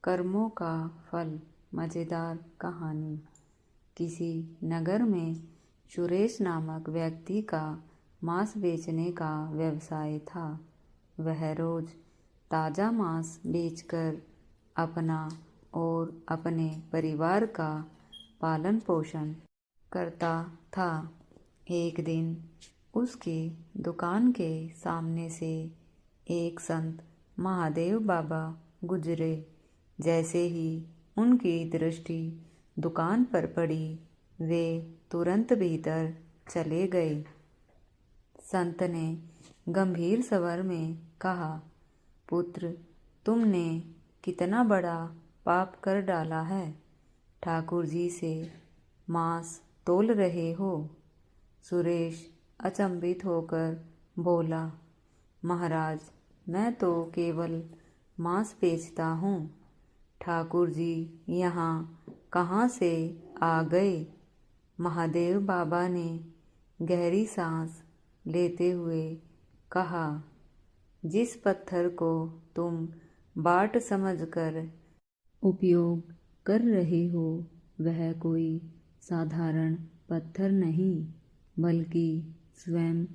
कर्मों का फल। मज़ेदार कहानी। किसी नगर में सुरेश नामक व्यक्ति का मांस बेचने का व्यवसाय था। वह रोज ताज़ा मांस बेचकर अपना और अपने परिवार का पालन पोषण करता था। एक दिन उसकी दुकान के सामने से एक संत महादेव बाबा गुजरे। जैसे ही उनकी दृष्टि दुकान पर पड़ी, वे तुरंत भीतर चले गए। संत ने गंभीर स्वर में कहा, पुत्र, तुमने कितना बड़ा पाप कर डाला है। ठाकुर जी से मांस तोल रहे हो। सुरेश अचंभित होकर बोला, महाराज, मैं तो केवल मांस बेचता हूँ। ठाकुर जी यहाँ कहाँ से आ गए। महादेव बाबा ने गहरी सांस लेते हुए कहा, जिस पत्थर को तुम बाट समझकर उपयोग कर रहे हो, वह कोई साधारण पत्थर नहीं, बल्कि स्वयं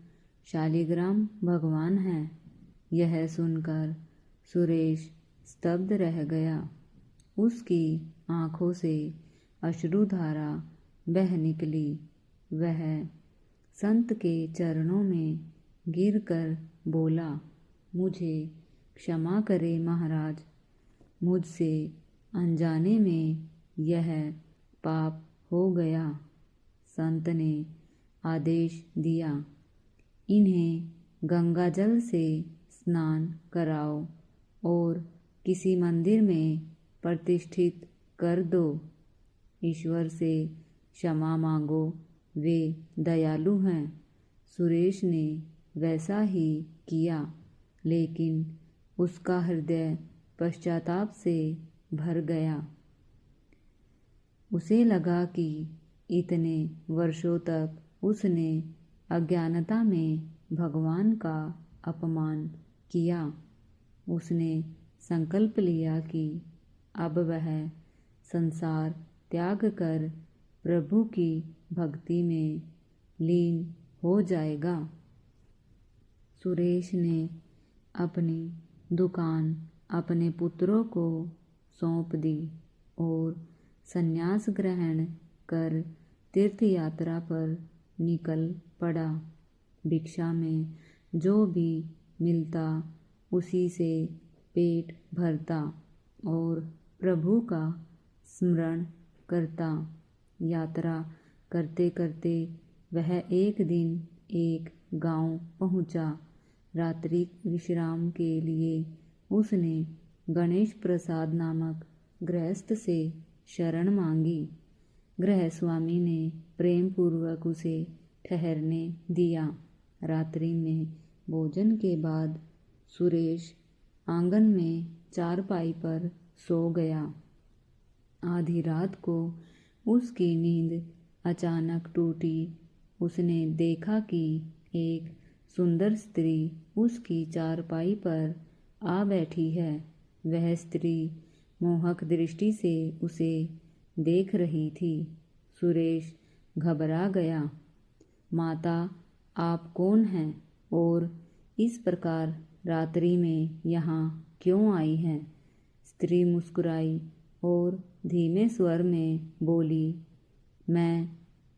शालिग्राम भगवान है। यह सुनकर सुरेश स्तब्ध रह गया। उसकी आंखों से अश्रुधारा बह निकली। वह संत के चरणों में गिरकर बोला, मुझे क्षमा करें महाराज, मुझसे अनजाने में यह पाप हो गया। संत ने आदेश दिया, इन्हें गंगाजल से स्नान कराओ और किसी मंदिर में प्रतिष्ठित कर दो। ईश्वर से क्षमा मांगो, वे दयालु हैं। सुरेश ने वैसा ही किया, लेकिन उसका हृदय पश्चाताप से भर गया। उसे लगा कि इतने वर्षों तक उसने अज्ञानता में भगवान का अपमान किया। उसने संकल्प लिया कि अब वह संसार त्याग कर प्रभु की भक्ति में लीन हो जाएगा। सुरेश ने अपनी दुकान अपने पुत्रों को सौंप दी और संन्यास ग्रहण कर तीर्थ यात्रा पर निकल पड़ा। भिक्षा में जो भी मिलता उसी से पेट भरता और प्रभु का स्मरण करता। यात्रा करते करते वह एक दिन एक गांव पहुंचा। रात्रि विश्राम के लिए उसने गणेश प्रसाद नामक गृहस्थ से शरण मांगी। गृहस्वामी ने प्रेम पूर्वक उसे ठहरने दिया। रात्रि में भोजन के बाद सुरेश आंगन में चारपाई पर सो गया। आधी रात को उसकी नींद अचानक टूटी। उसने देखा कि एक सुंदर स्त्री उसकी चारपाई पर आ बैठी है। वह स्त्री मोहक दृष्टि से उसे देख रही थी। सुरेश घबरा गया। माता, आप कौन हैं और इस प्रकार रात्रि में यहाँ क्यों आई हैं? स्त्री मुस्कुराई और धीमे स्वर में बोली, मैं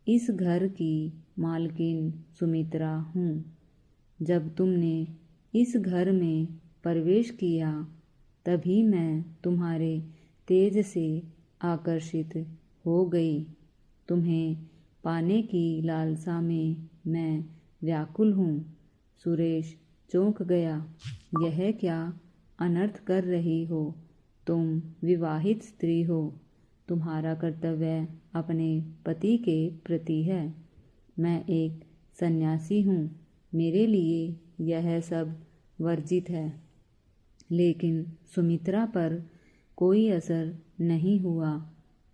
इस घर की मालकिन सुमित्रा हूँ। जब तुमने इस घर में प्रवेश किया, तभी मैं तुम्हारे तेज से आकर्षित हो गई। तुम्हें पाने की लालसा में मैं व्याकुल हूँ। सुरेश चौंक गया। यह क्या अनर्थ कर रही हो? तुम विवाहित स्त्री हो। तुम्हारा कर्तव्य अपने पति के प्रति है। मैं एक सन्यासी हूँ। मेरे लिए यह सब वर्जित है। लेकिन सुमित्रा पर कोई असर नहीं हुआ।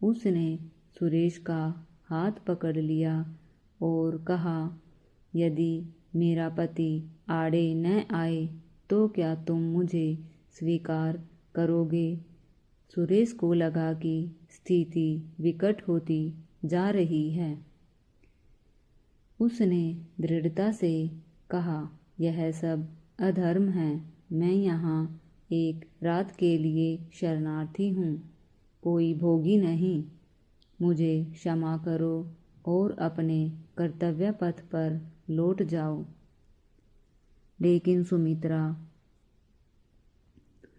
उसने सुरेश का हाथ पकड़ लिया और कहा, यदि मेरा पति आड़े न आए तो क्या तुम मुझे स्वीकार करोगे? सुरेश को लगा कि स्थिति विकट होती जा रही है। उसने दृढ़ता से कहा, यह सब अधर्म है। मैं यहाँ एक रात के लिए शरणार्थी हूँ, कोई भोगी नहीं। मुझे क्षमा करो और अपने कर्तव्य पथ पर लौट जाओ। लेकिन सुमित्रा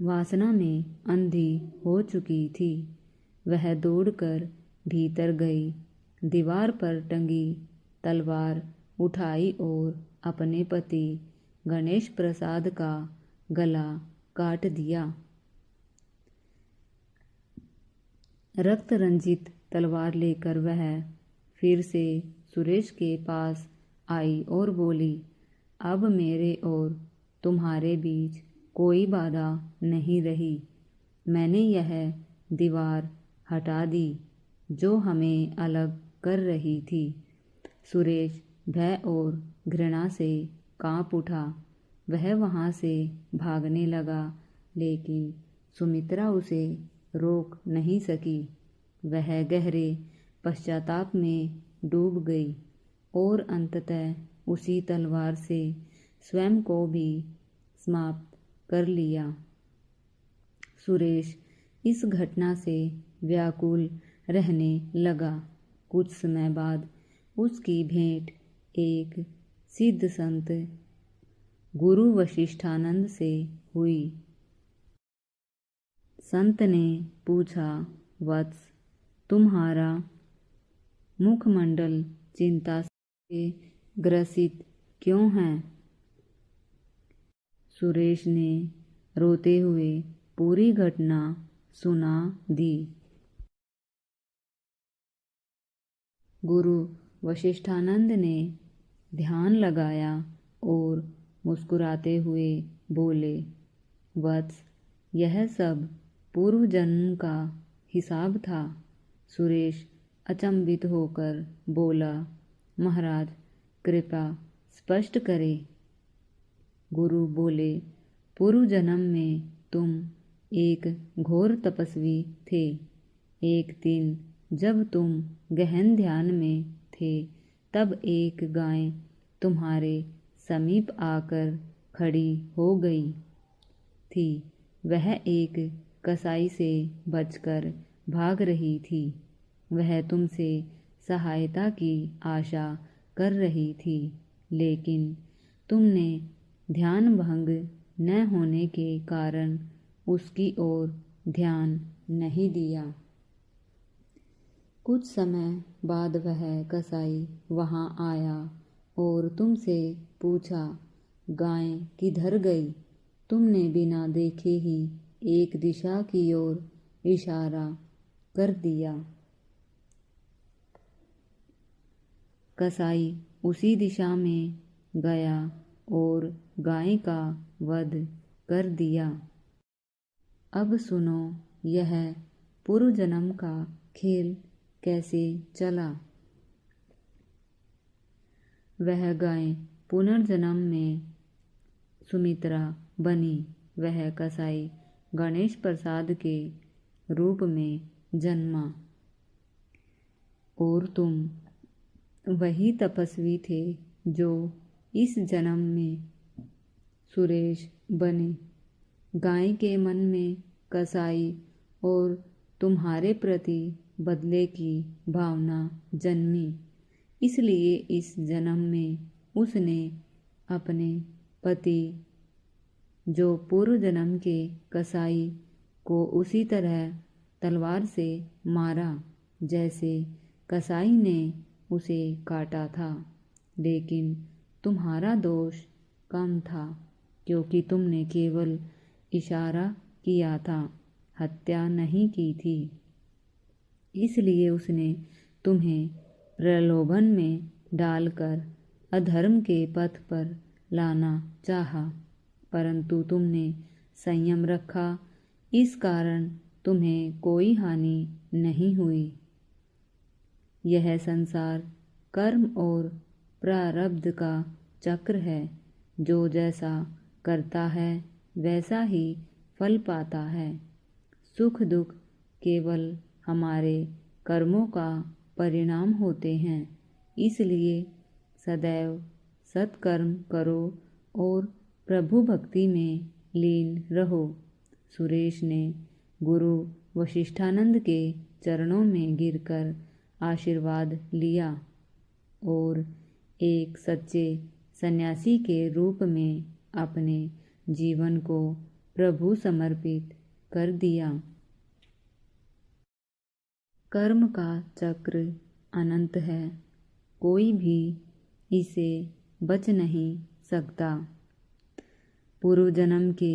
वासना में अंधी हो चुकी थी। वह दौड़कर भीतर गई, दीवार पर टंगी तलवार उठाई और अपने पति गणेश प्रसाद का गला काट दिया। रक्त रंजित तलवार लेकर वह फिर से सुरेश के पास आई और बोली, अब मेरे और तुम्हारे बीच कोई बाधा नहीं रही। मैंने यह दीवार हटा दी जो हमें अलग कर रही थी। सुरेश भय और घृणा से कांप उठा। वह वहाँ से भागने लगा, लेकिन सुमित्रा उसे रोक नहीं सकी। वह गहरे पश्चाताप में डूब गई और अंततः उसी तलवार से स्वयं को भी समाप्त कर लिया। सुरेश इस घटना से व्याकुल रहने लगा। कुछ समय बाद उसकी भेंट एक सिद्ध संत गुरु वशिष्ठानंद से हुई। संत ने पूछा, वत्स, तुम्हारा मुखमंडल चिंता से ग्रसित क्यों है? सुरेश ने रोते हुए पूरी घटना सुना दी। गुरु वशिष्ठानंद ने ध्यान लगाया और मुस्कुराते हुए बोले, वत्स, यह सब पूर्व जन्म का हिसाब था। सुरेश अचंभित होकर बोला, महाराज, कृपा स्पष्ट करें। गुरु बोले, पूर्व जन्म में तुम एक घोर तपस्वी थे। एक दिन जब तुम गहन ध्यान में थे, तब एक गाय तुम्हारे समीप आकर खड़ी हो गई थी। वह एक कसाई से बचकर भाग रही थी। वह तुमसे सहायता की आशा कर रही थी, लेकिन तुमने ध्यान भंग न होने के कारण उसकी ओर ध्यान नहीं दिया। कुछ समय बाद वह कसाई वहाँ आया और तुमसे पूछा, गाय किधर गई? तुमने बिना देखे ही एक दिशा की ओर इशारा कर दिया। कसाई उसी दिशा में गया और गाय का वध कर दिया। अब सुनो, यह पूर्व जन्म का खेल कैसे चला। वह गाय पुनर्जन्म में सुमित्रा बनी। वह कसाई गणेश प्रसाद के रूप में जन्मा और तुम वही तपस्वी थे जो इस जन्म में सुरेश बने। गाय के मन में कसाई और तुम्हारे प्रति बदले की भावना जन्मी, इसलिए इस जन्म में उसने अपने पति जो पूर्व जन्म के कसाई को उसी तरह तलवार से मारा जैसे कसाई ने उसे काटा था। लेकिन तुम्हारा दोष कम था, क्योंकि तुमने केवल इशारा किया था, हत्या नहीं की थी। इसलिए उसने तुम्हें प्रलोभन में डालकर अधर्म के पथ पर लाना चाहा, परंतु तुमने संयम रखा। इस कारण तुम्हें कोई हानि नहीं हुई। यह संसार कर्म और प्रारब्ध का चक्र है। जो जैसा करता है वैसा ही फल पाता है। सुख दुख केवल हमारे कर्मों का परिणाम होते हैं। इसलिए सदैव सत्कर्म करो और प्रभु भक्ति में लीन रहो। सुरेश ने गुरु वशिष्ठानंद के चरणों में गिरकर आशीर्वाद लिया और एक सच्चे सन्यासी के रूप में अपने जीवन को प्रभु समर्पित कर दिया। कर्म का चक्र अनंत है, कोई भी इसे बच नहीं सकता। पूर्व जन्म के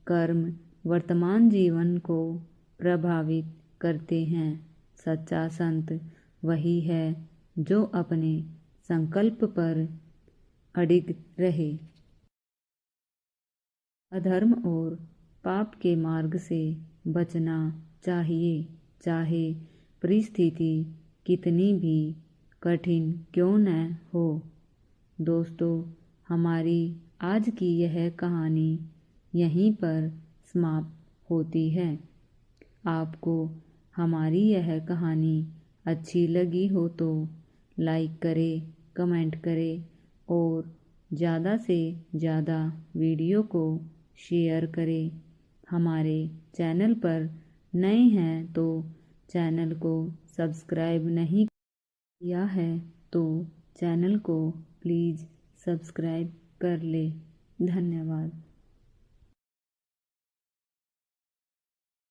कर्म वर्तमान जीवन को प्रभावित करते हैं। सच्चा संत वही है जो अपने संकल्प पर अडिग रहे। अधर्म और पाप के मार्ग से बचना चाहिए, चाहे परिस्थिति कितनी भी कठिन क्यों न हो। दोस्तों, हमारी आज की यह कहानी यहीं पर समाप्त होती है। आपको हमारी यह कहानी अच्छी लगी हो तो लाइक करें, कमेंट करें और ज़्यादा से ज़्यादा वीडियो को शेयर करें। हमारे चैनल पर नए हैं तो चैनल को सब्सक्राइब नहीं किया है तो चैनल को प्लीज़ सब्सक्राइब कर ले। धन्यवाद।